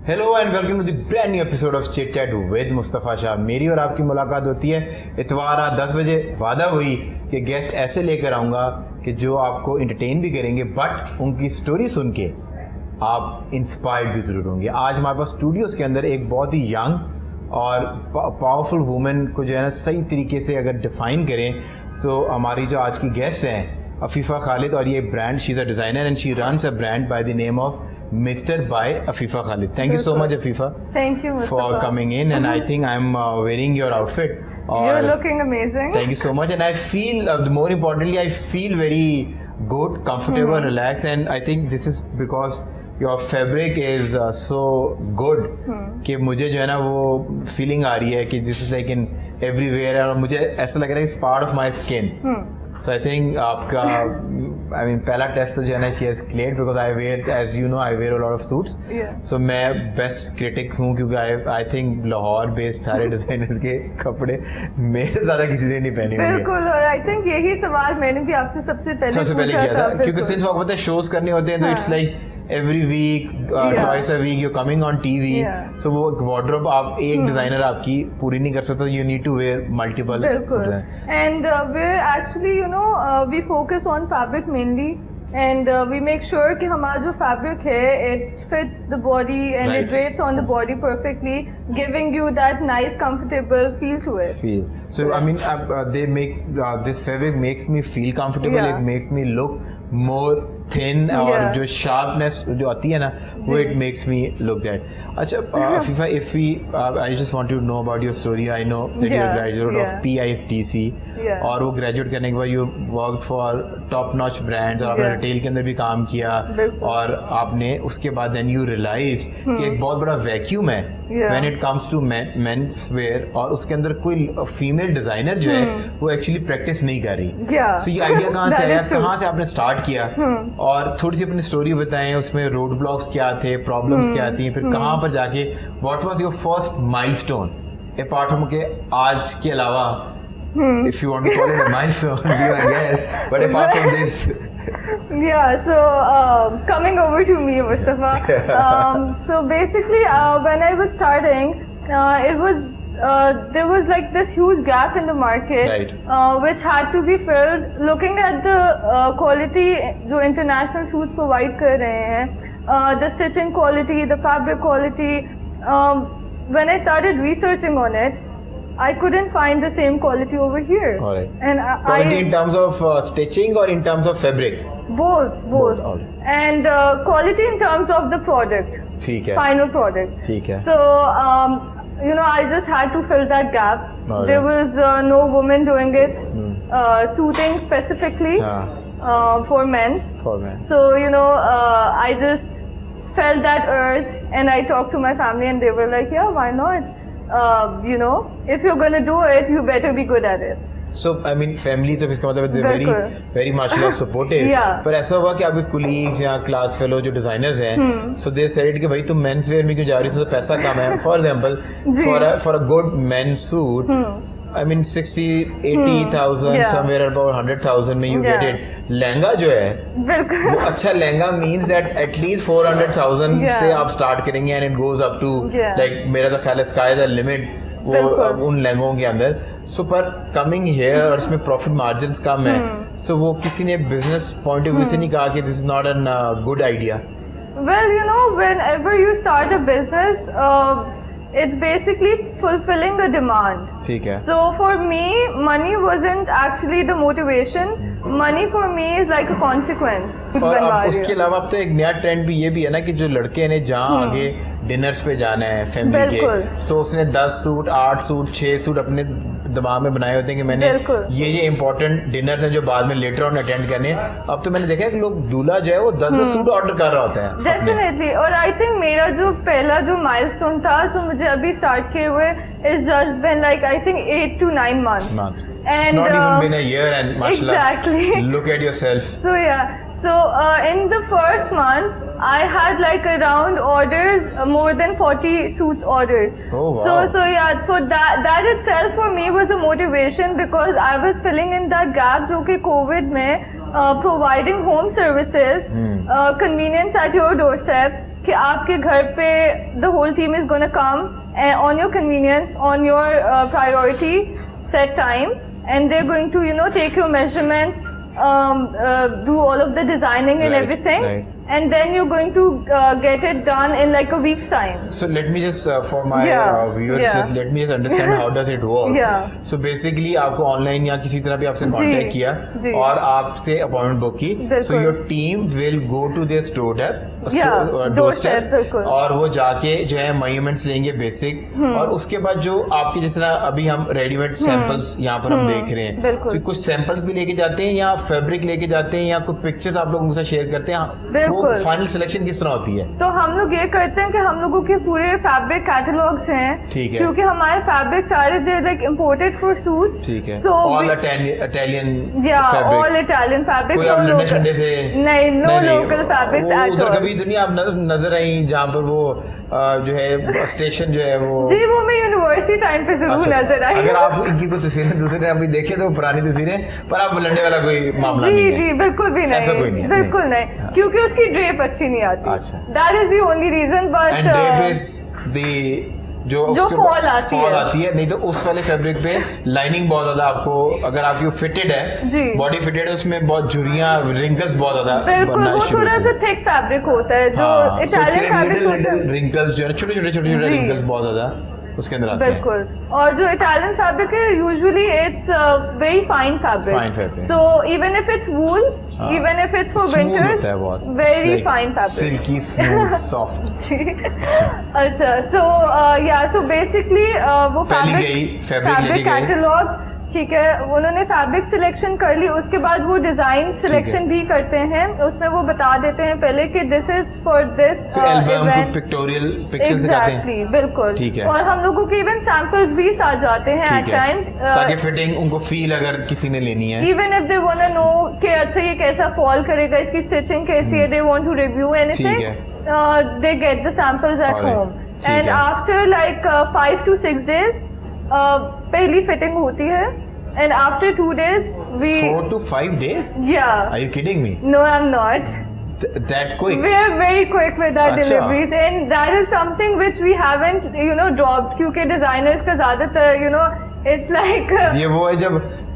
Hello and welcome to the brand new episode of chit chat with Mustafa Shah. मेरी और आपकी मुलाकात होती है इतवार रात 10 बजे। वादा हुई कि गेस्ट ऐसे लेकर आऊँगा कि जो आपको इंटरटेन भी करेंगे बट उनकी स्टोरी सुन के आप इंस्पायर्ड भी ज़रूर होंगे। आज हमारे पास स्टूडियोज़ के अंदर एक बहुत ही यंग और पावरफुल वुमेन को जो है ना सही तरीके से अगर डिफ़ाइन करें तो हमारी जो आज की गेस्ट हैं अफीफ़ा खालिद, और ये brand, she is a designer and she runs a brand by the name of Mr. by Afifa Khalid. Thank you so much, Afifa. Thank you, Mustafa, for coming in. And I think I'm wearing your outfit. You're looking amazing. Thank you so much. And I feel, more importantly, I feel very good, comfortable, relaxed. And I think this is because your fabric is so good कि मुझे जो है ना वो feeling आ रही है कि this is like in everywhere, और मुझे ऐसा लग रहा है it's part of my skin. So I think आपका पहला टेस्ट तो जो है ना she has cleared because I wear, as you know, I wear a lot of suits. So मैं बेस्ट क्रिटिक हूँ क्योंकि I think लाहौर बेस्ड सारे डिजाइनर्स के कपड़े मेरे ज़्यादा किसी ने नहीं पहने होंगे। बिल्कुल, और I think यही सवाल मैंने भी आपसे सबसे पहले किया था क्योंकि सिंस वक्त पता है शोज करने होते हैं तो it's like every week, twice a week you're coming on TV. So वो wardrobe आप एक डिजाइनर आपकी पूरी नहीं कर सकता, you need to wear multiple. बिल्कुल. And we're actually, we focus on fabric mainly. And we make sure कि हमारा जो fabric है, it fits the body and it drapes on the body perfectly, giving you that nice, comfortable feel to it. So they make this fabric makes me feel comfortable. It makes me look more thin और जो sharpness जो आती है ना वो it makes me look that. अच्छा Afifa, if we I just want to know about your story. I know that you're a graduate of PIFTC और वो graduate करने के बाद you worked for top notch brands और आपने retail के अंदर भी काम किया और आपने उसके बाद then you realized कि एक बहुत बड़ा वैक्यूम है when it comes to men's wear और उसके अंदर कोई फीमेल डिजाइनर जो है वो एक्चुअली प्रैक्टिस नहीं कर रही। सो ये आइडिया कहाँ से आया, कहाँ से आपने स्टार्ट किया और थोड़ी सी अपनी स्टोरी बताएं, उसमें रोड ब्लॉक्स क्या थे, प्रॉब्लम्स क्या थी, फिर कहाँ पर जाके what was your first milestone apart from के आज के अलावा if you want to call it a milestone, I guess, but apart from this. So coming over to me, Mustafa. So basically, when I was starting, it was there was like this huge gap in the market, which had to be filled. Looking at the quality जो international suits provide कर रहे हैं, the stitching quality, the fabric quality. When I started researching on it, I couldn't find the same quality over here. Alright. And quality in terms of stitching or in terms of fabric? Both. And quality in terms of the product. ठीक है. Final product. ठीक है. So I just had to fill that gap. There was no woman doing it, suiting specifically for men's. So I just felt that urge and I talked to my family and they were like, yeah, why not? If you're gonna do it, you better be good at it. So family तो इसका मतलब very very much like supportive. पर ऐसा हुआ कि आपके colleagues या class fellow जो designers हैं, so they said कि भाई तुम men's wear में क्यों जा रही हो, तो पैसा कम है. For example, for a good men's suit, 60-80,000 somewhere about 100,000 में you get it. लहंगा जो है वो अच्छा lehenga means that at least 400,000 से आप start करेंगे and it goes up to like मेरा तो ख्याल है sky is the limit वो उन लहंगों के अंदर. सो पर कमिंग हेयर और इसमें प्रॉफिट मार्जिन्स कम है, सो वो किसी ने बिजनेस पॉइंट ऑफ व्यू से नहीं कहा कि this is not an good idea? Well, whenever you start a business, it's basically fulfilling the demand. ठीक है. So for me, money wasn't actually the motivation. Money for me is like a consequence. और अब उसके अलावा अब तो एक नया ट्रेंड भी ये भी है ना कि जो लड़के ने जहाँ आगे डिनर्स पे जाना है फैमिली के, सो उसने 10 सूट 8 सूट 6 सूट अपने दिमाग में बनाए होते हैं कि मैंने ये इंपॉर्टेंट डिनर्स हैं जो बाद में लेटर ऑन अटेंड करने हैं. अब तो मैंने देखा है कि लोग दूल्हा जो है वो 10 सूट ऑर्डर कर रहा होता है. डेफिनेटली. और आई थिंक मेरा जो पहला जो माइलस्टोन था, सो मुझे अभी स्टार्ट किए हुए it's just been like I think 8 to 9 months. And it's not even been a year, and mashallah, exactly. Look at yourself. So in the first month I had like around orders, more than 40 suits orders. Oh wow. So that itself for me was a motivation because I was filling in that gap जो कि COVID में providing home services, convenience at your doorstep. कि आपके घर पे the whole team is gonna come on your convenience, on your priority set time, and they're going to, you know, take your measurements, do all of the designing and Right, everything, right. and then you're going to get it done in like a week's time. So let me just for my Yeah, viewers, yeah. just let me just understand how does it work. Yeah. So basically आपको online या किसी तरह भी आपसे contact किया जी. और आपसे appointment book की, बिल्कुल. so your team will go to their store step, Yeah, doorstep, बिल्कुल. और वो जाके जो है मेजरमेंट्स लेंगे बेसिक, और उसके बाद जो आपके जिस तरह अभी हम रेडीमेड सैंपल्स यहाँ पर हम देख रहे हैं, बिल्कुल. तो कुछ सैंपल्स भी लेके जाते हैं या फैब्रिक लेके जाते हैं या कुछ पिक्चर्स आप लोगों के साथ शेयर करते हैं, वो बिल्कुल. फाइनल सिलेक्शन किस तरह होती है? तो हम लोग ये करते हैं कि हम लोगों के पूरे फैब्रिक कैटलॉग्स हैं, ठीक है. क्योंकि हमारे फैब्रिक सारे they like imported for suits, ठीक है. so all we- Italian yeah, fabrics. all Italian fabrics, कोई no आप लंडे local, शंडे से नहीं, no local fabrics वो at उधर all. कभी तो नहीं आप नजर आई जहाँ पर वो जो है स्टेशन जो है वो? जी, वो मैं यूनिवर्सिटी टाइम पे जरूर अच्छा, नजर आई। अगर आप इनकी कोई तस्वीरें दूसरे अभी देखे तो पुरानी तस्वीरें, पर आप लंडे वाला कोई मामला जी नहीं है? जी बिल्कुल भी नहीं, ऐसा कोई नहीं है, बिल्कुल नहीं। नहीं, क्योंकि उसकी ड्रेप अच्छी नहीं आती। अच्छा। That is the only reason, but and drape is the जो उसके fall आती है। आती है, नहीं तो उस वाले फैब्रिक पे लाइनिंग बहुत ज्यादा आपको, अगर आपकी फिटेड है, जी। बॉडी फिटेड है, उसमें बहुत झुर्रियां, रिंकल्स बहुत ज्यादा बिल्कुल बनना वो शुरू थोड़ा होती सा है। थिक फैब्रिक होता है, जो हाँ, so इटालियन फैब्रिक्स होते हैं। रिंकल्स जो है छोटे छोटे छोटे छोटे जी। रिंकल्स बहुत ज्यादा उसके अंदर आते हैं। बिल्कुल, और जो इटालियन फैब्रिक है usually it's very fine Fine fabric, fabric. So even if it's wool, हाँ। Even if it's for Smooth winters, होता है बहुत, very fine fabric. Silky smooth soft. जी, अच्छा, सो बेसिकली वो पहली गई, fabric लेके गए। कैटलॉग्स, ठीक है, उन्होंने फैब्रिक सिलेक्शन कर ली, उसके बाद वो डिजाइन सिलेक्शन भी करते हैं, उसमें वो बता देते हैं पहले कि this is for this album event, pictorial pictures दिखाते हैं, एग्जैक्टली, बिल्कुल, ठीक है। और हम लोगों के इवन सैंपल्स भी साथ जाते हैं एट ठीक है, टाइम्स, ताकि फिटिंग उनको फील अगर किसी ने लेनी है, even if they want to know कि अच्छा ये कैसा फॉल करेगा, इसकी स्टिचिंग कैसी है, they want to review anything, they get the samples at Alright, home, ठीक एंड है। आफ्टर लाइक 5 to 6 days पहली फिटिंग होती है, and after 2 days we 4 to 5 days? yeah, Are you kidding me? no I'm not, That quick? we are very quick with our अच्छा। deliveries, and that is something which we haven't dropped, क्योंकि designers का ज्यादातर it's like ये वो है जब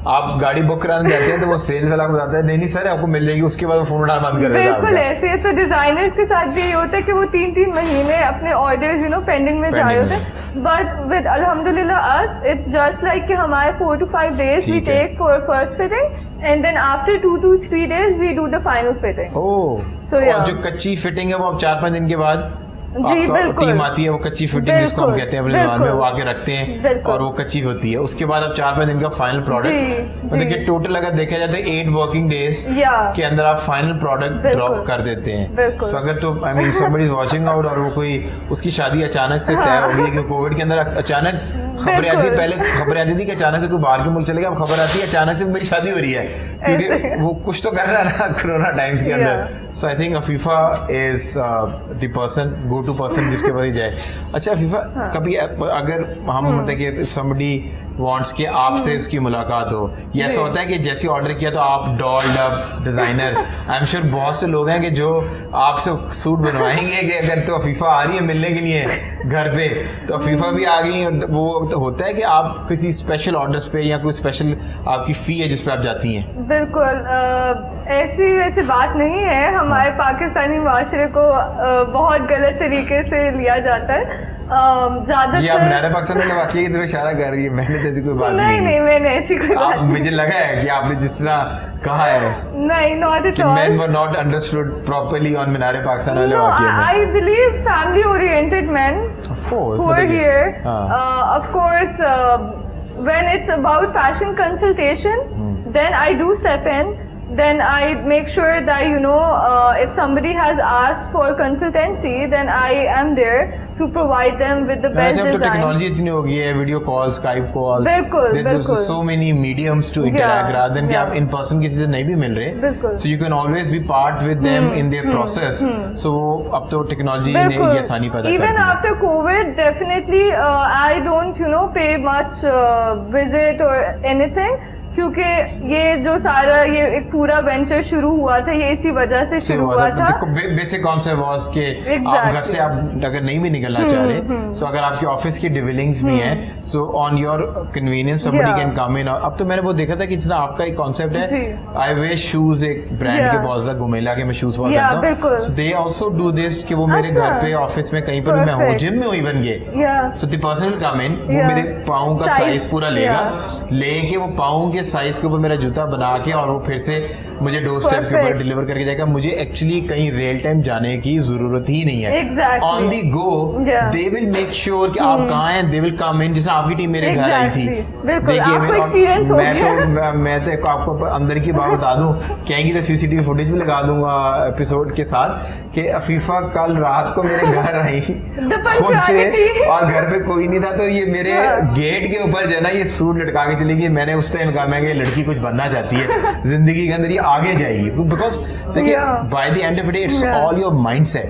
आप गाड़ी बुक कराने जाते हैं तो वो सेल्स वाला बताता है नहीं नहीं सर आपको मिल जाएगी, उसके बाद वो फोन उठाना बंद कर देता है बिल्कुल आपका। ऐसे है, तो डिजाइनर्स के साथ भी ये होता है कि वो 3-3 महीने अपने ऑर्डर्स पेंडिंग में जा रहे होते हैं, बट विद अल्हम्दुलिल्लाह अस इट्स जस्ट लाइक कि हमारे 4 to 5 days वी ठीक है। Take for first fitting, and then after 2 to 3 days we do the final fitting. Oh, So, yeah. और जो कच्ची फिटिंग है वो आप 4-5 दिन के बाद जी, बिल्कुल। टीम आती है, वो कच्ची फिटिंग जिसको हम बिल्कुल, कहते हैं अपने जबान में, बिल्कुल। वो आके रखते हैं बिल्कुल। और वो कच्ची होती है, उसके बाद आप 4-5 दिन का फाइनल प्रोडक्ट, जी, मतलब कि टोटल अगर देखा जाए तो 8 वर्किंग डेज Yeah. के अंदर आप फाइनल प्रोडक्ट बिल्कुल। ड्रॉप कर देते हैं। बिल्कुल। So, अगर तो I mean somebody is watching out और वो कोई उसकी शादी अचानक से तय हो गई, क्योंकि कोविड के अंदर अचानक खबरें आती, बिल्कुल। पहले खबरें आती थी कि अचानक से कोई बाहर के मुल्क चले गया, अब खबर आती है अचानक से मेरी शादी हो रही है, क्योंकि वो कुछ तो कर रहा है ना कोरोना टाइम्स के अंदर। So I think Afifa is the person, go to person जिसके पास ही जाए। अच्छा अफीफा, कभी अगर हम मतलब कि somebody wants कि आपसे उसकी मुलाकात हो, ये ऐसा होता है कि जैसे ऑर्डर किया तो आप dolled up designer, I am sure बहुत से लोग हैं कि जो आपसे सूट बनवाएंगे कि अगर तो अफीफा आ रही है मिलने के लिए घर पे, तो अफीफा भी आ गई, वो तो होता है कि आप किसी स्पेशल ऑर्डर्स पे या कोई स्पेशल आपकी फी है जिस पे आप जाती हैं? बिल्कुल, ऐसी वैसे बात नहीं है, हमारे पाकिस्तानी माशरे को बहुत गलत तरीके से लिया जाता है, ये आप ज्यादातर नारे पाकिस्तान वाले वाकई की तरफ इशारा कर रही है, मैंने तो ऐसी कोई बात नहीं नहीं, मैंने ऐसी कोई बात आप मुझे लगा है कि आपने जिस तरह कहा है नहीं, नॉट एट कि all. men were not understood properly on मीनारे पाकिस्तान वाले No, वाकये में। I believe family-oriented men Of course, who are मतलब कि- here. हाँ। Of course, when it's about fashion consultation, then I do step in. Then I make sure that if somebody has asked for consultancy, then I am there to provide them with the best जब तो design. Technology इतनी हो गई है, video call, Skype call, बिल्कुल, बिल्कुल। So many mediums to interact, rather than कि yeah. आप इन पर्सन किसी से नहीं भी मिल रहे, बिल्कुल। So you can always be part with them in their process. So अब तो टेक्नोलॉजी ने ये आसानी पैदा कर दी Even है। after COVID, definitely I don't pay much visit or anything. क्योंकि ये जो सारा ये एक पूरा वेंचर शुरू हुआ था ये इसी वजह से शुरू हुआ था। बेसिक कॉन्सेप्ट वाज कि आप घर से आप अगर नहीं भी निकलना चाह रहे, सो अगर आपके ऑफिस की डिविलिंग्स भी हैं, so on your convenience somebody can come in. अब तो मैंने वो देखा था कि जितना आपका एक कॉन्सेप्ट है, आई वेयर शूज, एक ब्रांड के बॉस दा गोमेला के मैं शूज बहुत करता हूं, सो दे आल्सो डू दिस कि वो मेरे घर पे ऑफिस में कहीं पर मैं हूं, जिम में हूं इवन के, so the person will come in, वो मेरे पाँव का साइज पूरा लेगा, लेके वो पाँव के साइज के ऊपर मेरा जूता बना के और वो फिर से मुझे डोर स्टेप के ऊपर डिलीवर करके जाएगा। मुझे एक्चुअली कहीं रियल टाइम जाने की जरूरत ही नहीं है। On the go they will make sure कि आप कहाँ हैं, दे विल कम इन। जैसे आपकी टीम मेरे घर आई थी, देखिए मैं तो आपको अंदर की बात बता दूं, कहेंगी तो सीसीटीवी फुटेज भी लगा दूंगा एपिसोड के साथ कि अफीफा कल रात को मेरे घर आई खुद से, और घर पे कोई नहीं था, तो ये मेरे गेट के ऊपर जो है ना ये सूट लटका के चली गई। मैंने उस टाइम कहा मैं कि लड़की कुछ बनना चाहती है जिंदगी के अंदर, ये आगे जाएगी, बिकॉज देखिए by the end of the day it's all your mindset,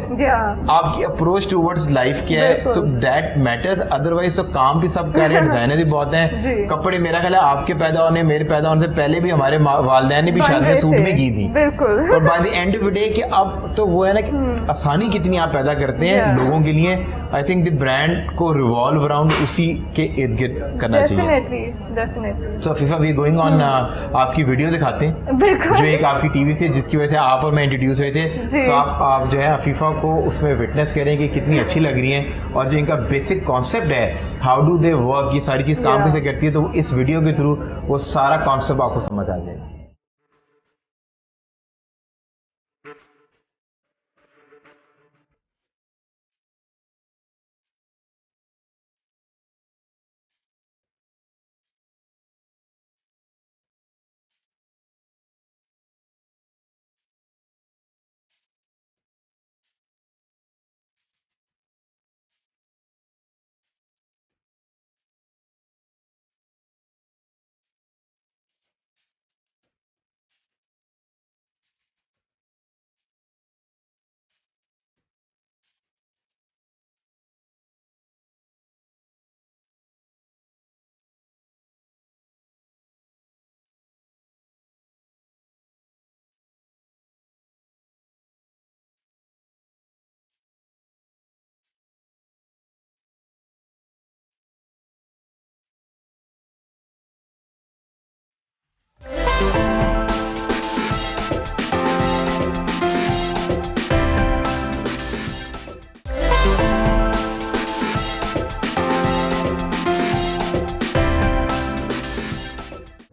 आपकी अप्रोच टुवर्ड्स लाइफ क्या है, तो दैट मैटर्स। अदरवाइज तो काम भी सब कर रहे हैं, डिजाइनर भी बहुत हैं, कपड़े मेरा ख्याल है आपके पैदा होने मेरे पैदा होने से पहले भी हमारे वालिदैन ने भी शादियां सूट में की थी, और by the end of the day कि अब तो वो है ना कि आसानी कितनी आप पैदा करते हैं लोगों के लिए। आई थिंक द ब्रांड को रिवॉल्व अराउंड उसी के इर्द गिर्द करना चाहिए। सो अफीफा वी गोइंग ऑन, आपकी वीडियो दिखाते हैं जो एक आपकी टीवी से जिसकी वजह से आप और मैं इंट्रोड्यूस हुए थे। सो आप जो है अफीफा को उसमें विटनेस करें कि कितनी अच्छी लग रही हैं, और जो इनका बेसिक कॉन्सेप्ट है हाउ डू दे वर्क, ये सारी चीज़ काम कैसे करती है, तो इस वीडियो के थ्रू वो सारा कॉन्सेप्ट आपको समझ आ जाएगा।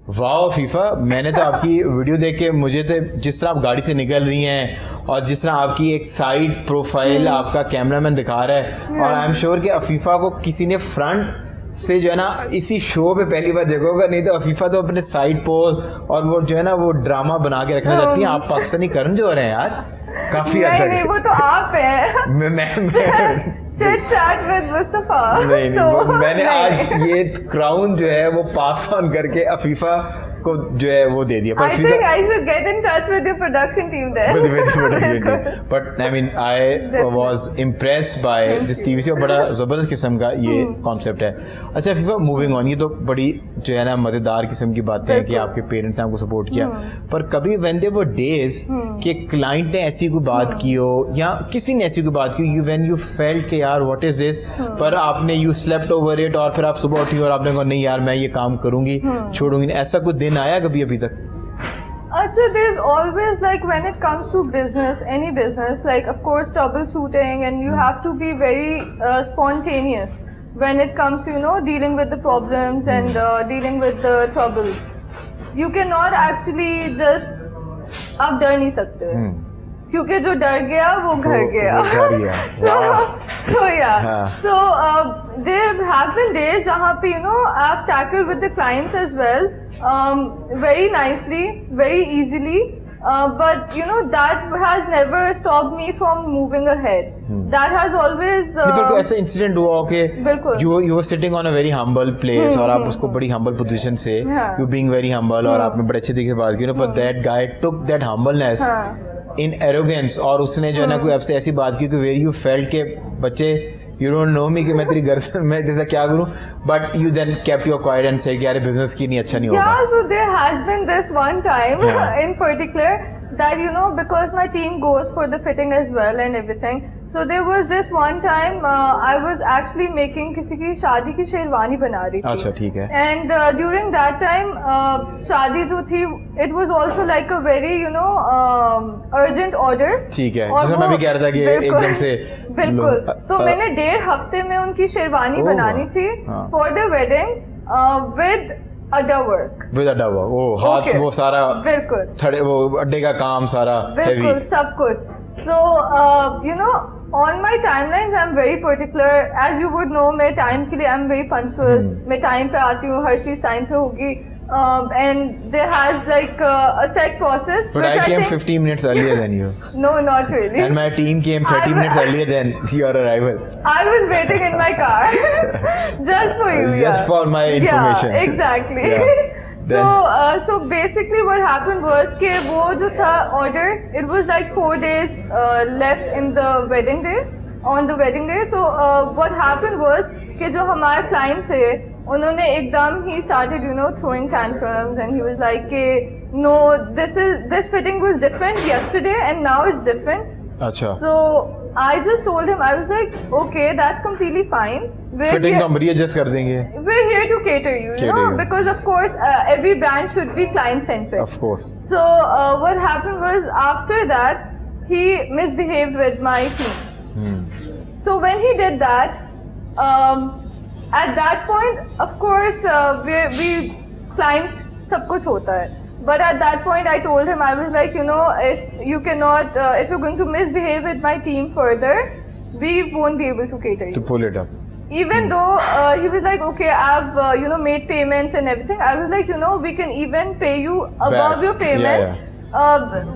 वाओ फीफा, मैंने तो आपकी वीडियो देख के मुझे तो जिस तरह आप गाड़ी से निकल रही हैं और जिस तरह आपकी एक साइड प्रोफाइल आपका कैमरामैन दिखा रहा है, और आई एम श्योर कि अफीफा को किसी ने फ्रंट से जो है ना इसी शो पे पहली बार देखोगा, नहीं तो अफीफा तो अपने साइड पोज और वो जो है ना वो ड्रामा बना के रखना चाहती हैं। आप पाकिस्तानी करण जो हो रहे हैं यार काफी हद तक। नहीं, वो तो आप हैं। मैं चिट चैट विद मुस्तफा। नहीं, मैंने आज ये क्राउन जो है वो पास ऑन करके अफीफा को जो है वो दे दिया। I think I should get in touch with your production team there. With the production team. But I mean, I was impressed by this TV show. बड़ा ज़बरदस्त किस्म का ये कॉन्सेप्ट है। अच्छा फीफा, मूविंग ऑन, ये तो बड़ी जो है ना मज़ेदार किस्म की बातें हैं कि आपके पेरेंट्स ने आपको सपोर्ट किया, पर कभी when there were days कि क्लाइंट ने ऐसी कोई बात की हो या किसी ने ऐसी कोई बात की, when you felt कि यार what is this, पर आपने you slept over it और फिर आप सुबह उठी और आपने कहा नहीं यार मैं ये काम करूँगी छोड़ूंगी, ऐसा कुछ दिन आया कभी अभी तक? Actually, there's always, like, when it comes to business, any business, like, of course, troubleshooting, and you have to be very spontaneous when it comes to, you know, dealing with the problems and dealing with the troubles. You cannot actually just, आप डर नहीं सकते, क्योंकि जो डर गया वो घर गया। So yeah, so there have been days जहाँ पे, you know, I've tackled with the clients as well, very nicely, very easily, but you know that has never stopped me from moving ahead. That has always कोई ऐसा incident हुआ हो कि you were sitting on a very humble place और आप उसको बड़ी humble position से you being very humble और आपने बड़े अच्छे तरीके से बात की, but that guy took that humbleness in arrogance और उसने जो है ना कोई आपसे ऐसी बात की कि where you felt के बच्चे you don't know me कि मैं तेरी घर से मैं जैसा क्या करूँ, but you then kept your quiet and said कि यार business की नहीं अच्छा नहीं होगा. Yeah, so there has been this one time Yeah. in particular that, you know, because my team goes for the fitting as well and everything. So there was this one time I was actually making किसी की शादी की शेरवानी बना रही थी. अच्छा ठीक है. And during that time, शादी जो थी, it was also like a very, you know, urgent order. ठीक है. और जैसे मैं वो- भी कह रहा था कि बिल्कुल, एकदम से बिल्कुल. तो लोग- मैंने 1.5 हफ्ते में उनकी शेरवानी ओह, बनानी थी हाँ. for the wedding with other work. With a double वो हाथ Okay. वो सारा बिल्कुल. थड़े वो अड्डे का काम सारा बिल्कुल हेवी. सब कुछ. So you know, on my timelines I'm very particular. As you would know, मैं time के लिए I'm very punctual. मैं time पे आती हूँ, हर चीज time पे होगी. And there has like a set process But which I came think 15 minutes earlier than you. no, not really. And my team came 30 I'm- minutes earlier than your arrival. I was waiting in my car just for you. Just yeah. for my information. Yeah, exactly. Yeah. So basically what happened was कि वो जो था order, it was like 4 days left in the wedding day, on the wedding day. So what happened was कि जो हमारे client थे, उन्होंने एकदम he started, you know, throwing tantrums and he was like कि no, this fitting was different yesterday and now it's different. अच्छा. So I just told him, I was like, okay, that's completely fine. Fitting का adjust कर देंगे. We're here to cater you, you Cater know, you. because of course every brand should be client centric. Of course. So what happened was after that he misbehaved with my team. So when he did that, at that point, of course, we client सब कुछ होता है. But at that point, I told him, I was like, you know, if you cannot, if you're going to misbehave with my team further, we won't be able to cater you. To pull it up. Even though he was like, okay, I've you know, made payments and everything. I was like, you know, we can even pay you above Back. your payments,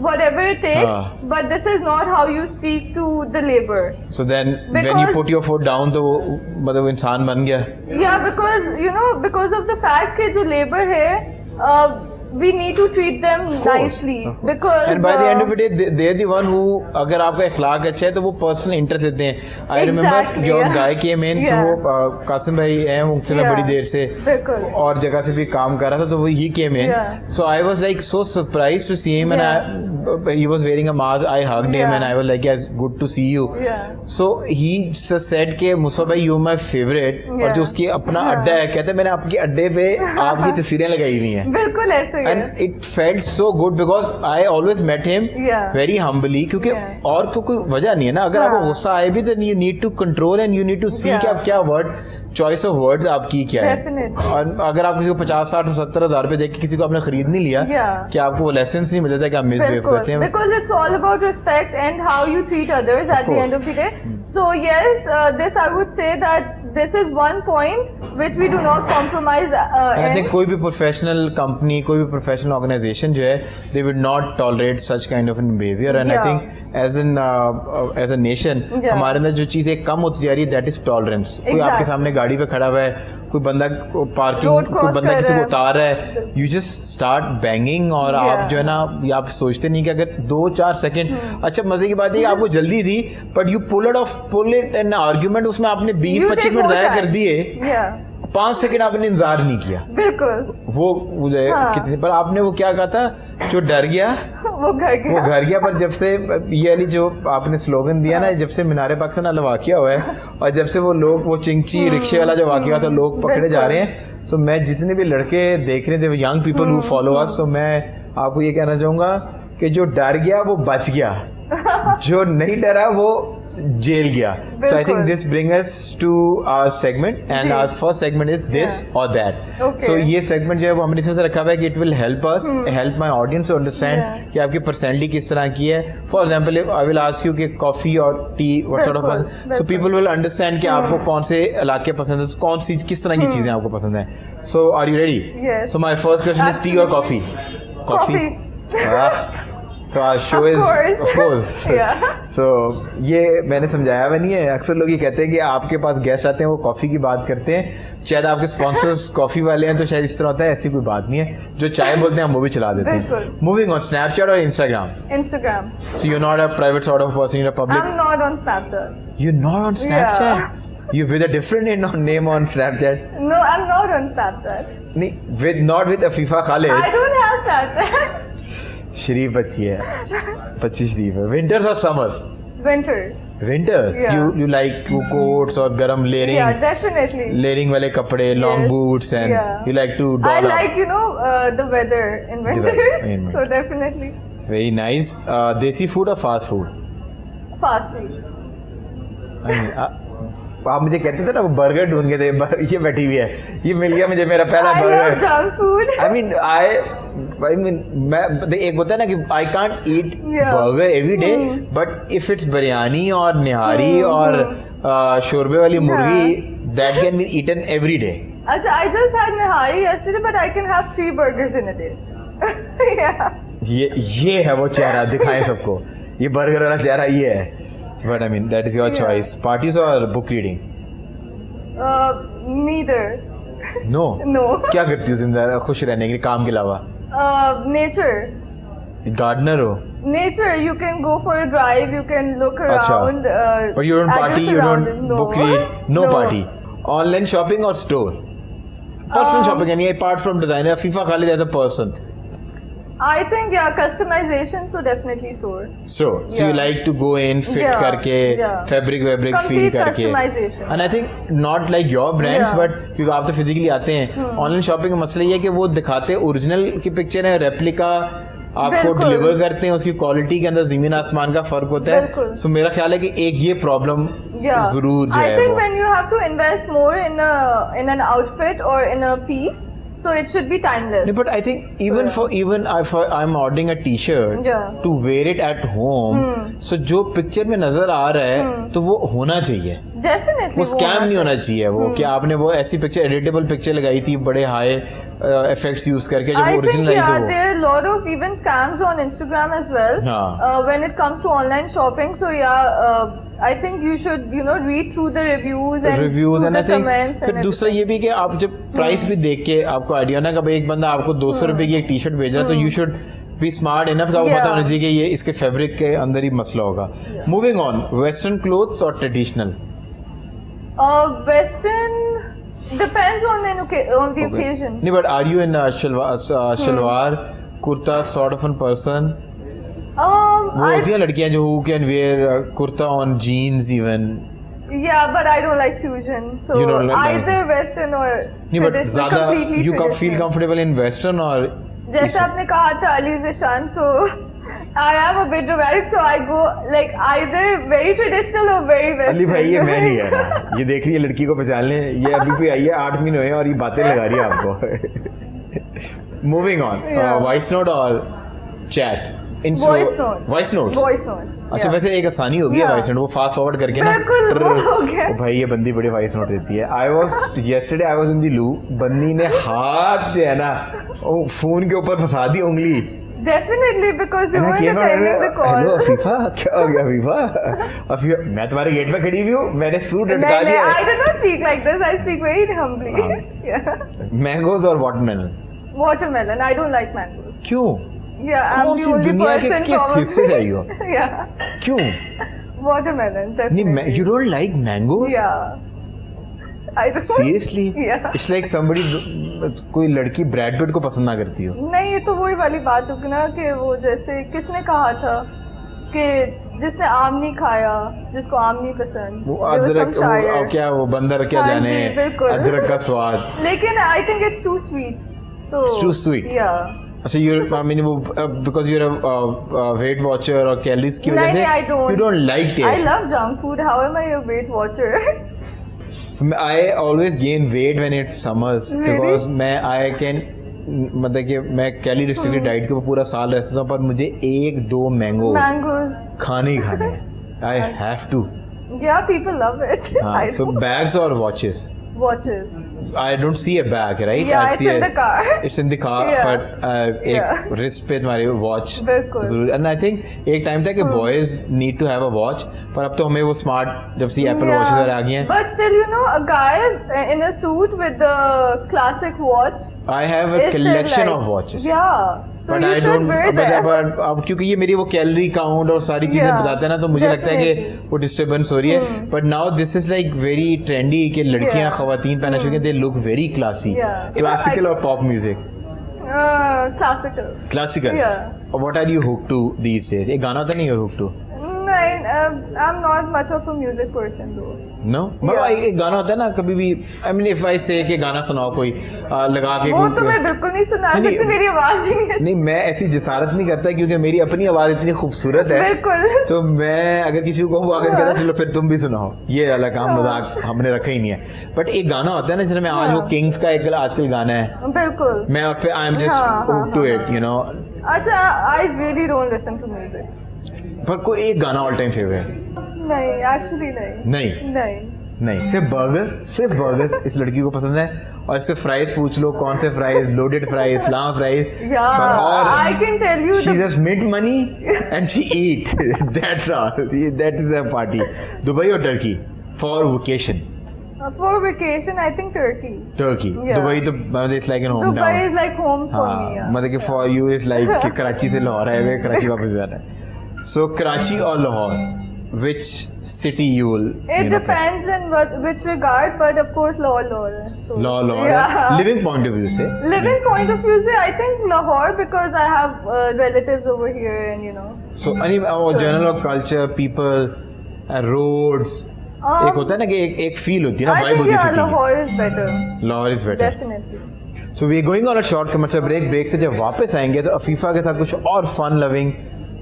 whatever it takes. हाँ. But this is not how you speak to the labor. So then when you Because- put your foot down तो वो मतलब वो इंसान बन गया. Yeah, because you know, because of the fact कि जो labor है, we need to treat them nicely because And by the end of it, they're the one who अगर आपका इखलाक अच्छा है तो वो पर्सनल इंटरेस्ट देते हैं. I remember Exactly, your yeah. guy came in, so Yeah. वो कासिम भाई हैं, उनसे मैं Yeah. बड़ी देर से बिल्कुल. और जगह से भी काम कर रहा था तो वो he came in. Yeah. So I was like so surprised to see him and he was wearing a mask. I hugged him Yeah. and I was like, yes, good to see you. Yeah. So he just said कि मुसा भाई you're my favorite. और Yeah. जो उसकी अपना अड्डा है, कहते हैं मैंने आपके अड्डे पे आपकी तस्वीरें लगाई हुई हैं. बिल्कुल ऐसे ही है. And it felt so good because I always met him Yeah. very humbly क्योंकि Yeah. और कोई वजह नहीं है ना. अगर आपको हाँ. गुस्सा आए भी then you need to control and you need to see Yeah. कि आप क्या word choice of words आपकी क्या है. Definitely. और अगर आप किसी को 50, 60, 70 हज़ार पे देख के किसी को आपने खरीद नहीं लिया Yeah. कि आपको वो lessons नहीं मिलता कि आप misbehave करते हैं. Because it's all about respect and how you treat others at the course. end of the day. So yes, this I would say that this is one point which we do not compromise I in. think कोई भी professional company कोई भी professional organisation जो है they would not tolerate such kind of an behavior and I Yeah. think as a nation Yeah. हमारे अंदर जो चीज़ें कम होती जा रही है that is tolerance. कोई आपके Exactly. सामने गाड़ी पे खड़ा हुआ है, कोई बंदा पार्किंग Road कोई cross बंदा कर किसी रहा को है. उतार रहा है, you just start banging और आप Yeah. जो है ना ये आप सोचते नहीं कि अगर 2-4 सेकंड. अच्छा मजे की बात है कि आपको जल्दी थी but you pull it an argument उसमें आपने You 20-25 take मिनट more ज़ाया कर time. दिए. Yeah. 5 सेकंड आपने इंतजार नहीं किया. बिल्कुल. वो मुझे हाँ. कितनी पर आपने वो क्या कहा था जो डर गया वो घर गया. वो घर गया. पर जब से ये वाली जो आपने स्लोगन दिया ना, जब से मीनारे पाकिस्तान वाला वाकया हुआ है और जब से वो लोग वो चिंची रिक्शे वाला जो वाकया हुआ था लोग पकड़े जा रहे हैं, सो मैं जितने भी लड़के देख रहे थे young people who follow us, so मैं आपको ये कहना चाहूँगा कि जो डर गया वो बच गया, जो नहीं डरा वो जेल गया. So I think this bring us to our segment and our first segment is this और दैट. Okay. सो ये सेगमेंट जो है वो हमने इसमें से रखा हुआ है कि it will help us help my audience to understand कि आपकी पर्सनैलिटी किस तरह की है. For example I will ask you कि कॉफी और टी व्हाट सॉर्ट बिल्कुल, of, so people will understand कि आपको कौन से इलाके पसंद है, कौन सी किस तरह की चीजें आपको पसंद है. So are you ready? Yes. So my first question is tea और कॉफी? Coffee. तो आज show Of is course. Of course. Yeah. So ये मैंने समझाया हुआ नहीं है. अक्सर लोग ये कहते हैं कि आपके पास गेस्ट आते हैं वो कॉफी की बात करते हैं, शायद आपके स्पॉन्सर्स कॉफी वाले हैं तो शायद इस तरह होता है. ऐसी कोई बात नहीं है, जो चाय बोलते हैं हम वो भी चला देते हैं. बिल्कुल. मूविंग ऑन, स्नैपचैट और Instagram. Instagram. So you're not a private sort of person, you're a public. I'm not on Snapchat. You're not on Snapchat. You with a different name on Snapchat? No, I'm not on Snapchat. नहीं, not with Afifa Khalid. I don't have Snapchat. शरीफ बच्ची है, 25 शरीफ है. Winters or summers? Winters. Winters. Yeah. You like coats और गरम layering. Yeah, definitely. Layering वाले कपड़े, long Yes. boots, and Yeah. you like to I doll up. like, the weather in weather winters. in So definitely Very nice. Desi food or fast food? fast food. I mean, आप मुझे कहते थे ना वो burger ढूंढ के थे, ये बैठी हुई है, ये मिल गया मुझे मेरा पहला I love burger. junk food. I mean, मैं एक होता है ना कि I can't eat Yeah. burger every day, but if it's biryani और निहारी और शोरबे वाली मुर्गी, that can be eaten every day. Achha, I just had nihari yesterday, but I can have 3 burgers in a day. Yeah. ये है वो चेहरा, दिखाएं सबको, ये बर्गर वाला चेहरा ये है. But I mean, that is your Yeah. choice. Parties or book reading? Neither. No. No. क्या करती हो जिंदगी खुश रहने के लिए काम के अलावा? Nature. गार्डनर हो? Nature, you can go for a drive, you can look अच्छा. around. But you don't at your party, you don't surroundings. No. book read, no party. Online shopping or store? Personal shopping, any apart from designer, FIFA Khalid as a person. I think, yeah, customization, so definitely store. So you Yeah. like to go in, fit Yeah, करके, yeah. fabric feel Complete करके. customization. And I think not like your brands, Yeah. but क्योंकि आप तो physically आते हैं. Online shopping का मसला ये है कि वो दिखाते हैं ओरिजिनल की पिक्चर है, रेप्लिका आपको बिल्कुल. डिलीवर करते हैं, उसकी क्वालिटी के अंदर जमीन आसमान का फर्क होता है. बिल्कुल. So मेरा ख्याल है कि एक ये प्रॉब्लम Yeah. जरूर जो I है think वो. when you have to invest more in an outfit or in a piece, so it should be timeless. No, but I think even if I'm ordering a T-shirt Yeah. to wear it at home, so जो picture में नजर आ रहा है तो वो होना चाहिए. Definitely. वो स्कैम नहीं होना चाहिए वो कि आपने वो ऐसी पिक्चर एडिटेबल पिक्चर लगाई थी बड़े हाई इफेक्ट्स यूज करके जब I think, original I yeah, तो there are a lot of even scams on Instagram as well. हाँ. When it comes to online shopping, so yeah, I think you should, read through the reviews and reviews through and the I think comments फिर and दूसरा ये भी कि आप जब price भी देख के आपको आइडिया ना कि भाई एक बंदा आपको 200 रुपए की एक टी शर्ट भेज रहा है तो you should be smart enough का आपको Yeah. पता होना चाहिए कि ये इसके फैब्रिक के अंदर ही मसला होगा. मूविंग ऑन, वेस्टर्न क्लोथ्स और traditional? Western depends on the occasion. नहीं, but are you in shalwar kurta sort of a person? वो I होती हैं लड़कियां जो who can wear kurta on jeans even. Yeah, but I don't like fusion. So You don't like either Western or नहीं, but traditional, ज़्यादा completely you feel traditional. comfortable in western और जैसे आपने कहा था Ali Zishan, so I am a bit dramatic, so I go like either very traditional or very Western. Ali भाई ये मैं नहीं है ना, ये देख रही है लड़की को पहचान ले, ये अभी भी आई है 8 महीने हुए हैं और ये बातें लगा रही है आपको. मूविंग ऑन, वॉइस नोट और chat? Voice note. Voice notes? Voice note. अच्छा Yeah. वैसे एक आसानी होगी है Yeah. वॉइस नोट, वो फास्ट फॉरवर्ड करके ना बिल्कुल, वो हो गया. ओ भाई ये बंदी बड़ी वॉइस नोट देती है. yesterday I was in the loo, बंदी ने हाथ जो है ना फोन के ऊपर फंसा दी उंगली. Definitely because you And I weren't came out attending and the call. Hello Afifa, क्या हो गया अफीफा? मैं तुम्हारे गेट में खड़ी हुई हूँ, मैंने सूट No, लटका दिया I did not speak like this. I speak very humbly. Yeah. Mangoes और watermelon? Watermelon. I don't like mangoes. क्यों? Yeah, I'm कौन the सी only दुनिया के person किस probably. हिस्से से आई हो? Yeah. क्यों? Watermelon, definitely. नहीं, you don't like mangoes? Yeah. I don't. Seriously? Yeah. It's like somebody कोई लड़की ब्रैड पिट को पसंद ना करती हो. नहीं, ये तो वही वाली बात होगी ना कि वो जैसे किसने कहा था कि जिसने आम नहीं खाया जिसको आम नहीं पसंद. वो There was some अदरक शायर. क्या वो बंदर क्या हाँ जाने जी, बिल्कुल. अदरक का स्वाद. लेकिन I think it's too sweet. तो It's too sweet. Yeah. अच्छा I mean वो because you're a weight watcher और कैलोरीज की वजह नहीं, से I don't. you don't like I taste. love junk food. How am I a weight watcher? I always gain weight when it's summers Really? because I can मतलब कि मैं calorie restricted diet के ऊपर पूरा साल रह सकता हूँ पर मुझे 1-2 मैंगोज Mangoes. खाने ही खाने हैं. I have to. Yeah, people love it. हाँ, I so don't. bags or watches? watches. I don't see a bag, right? Yeah, I it's see in the car. It's in the car, Yeah. but एक Yeah. wrist पे तुम्हारी watch बिल्कुल। जरूर। And I think एक time था कि boys need to have a watch, पर अब तो हमें वो smart जब से Apple Yeah. watches आ गई हैं। But still, you know, a guy in a suit with the classic watch I have a is still collection like, of watches. Yeah, so But you I should don't, wear but, that. but अब क्योंकि ये मेरी वो calorie count और सारी चीजें Yeah, बताते हैं ना, तो मुझे लगता है कि definitely. वो डिस्टर्बेंस हो रही है। But now this is like very trendy कि लड़कियां Yeah. खवातीन पहनना शुरू they look very classy. Yeah. Classical और pop music. Classical. Classical. Yeah. What are you hook to these days? एक गाना होता नहीं है hook to? I'm not much of a music person though. No एक गाना होता है ना कभी भी, आई मीन इफ आई से कि गाना सुनाओ कोई लगा के वो कोई- तो मैं बिल्कुल नहीं सुना नहीं, सकती, मेरी आवाज ही नहीं है। नहीं मैं ऐसी जिसारत नहीं करता क्योंकि मेरी अपनी आवाज इतनी खूबसूरत है। बिल्कुल। तो मैं अगर किसी को कहूँ आकर कहता चलो फिर तुम भी सुनाओ, ये अलग काम मजाक हमने रखा ही नहीं है। बट एक गाना होता है ना जिसमें आज वो किंग्स का एक आजकल गाना है, बिल्कुल। मैं और फिर I am just to it you know. अच्छा, I really don't listen to music. पर कोई एक गाना ऑल टाइम फेवरेट? नहीं, actually नहीं। नहीं नहीं सिर्फ बर्गर्स इस लड़की को पसंद है, और इससे फ्राइज पूछ लो कौन से fries, loaded fries, flower fries. Yeah, I can tell you she the just make money and she eat. That's all. That is a party. Dubai or Turkey for vacation? for vacation, I think Turkey. Turkey. Yeah. Dubai तो it's like an hometown. Dubai is like home for हाँ, me. Yeah. मतलब कि for you is like कि कराची से लाहौर है, वे कराची वापस जाना है। So कराची और Lahore, which city you will? It depends in which regard, but of course Lahore. So Lahore. Yeah. Living point of view से. Living point of view, say I think Lahore because I have relatives over here, and you know. So any general culture, people, roads. एक होता है ना कि एक feel होती है ना, I vibe think होती है yeah, city की। Lahore is better. Lahore is better. Definitely. So we are going on a short commercial break से जब वापस आएंगे तो अफीफा के साथ कुछ और फन लविंग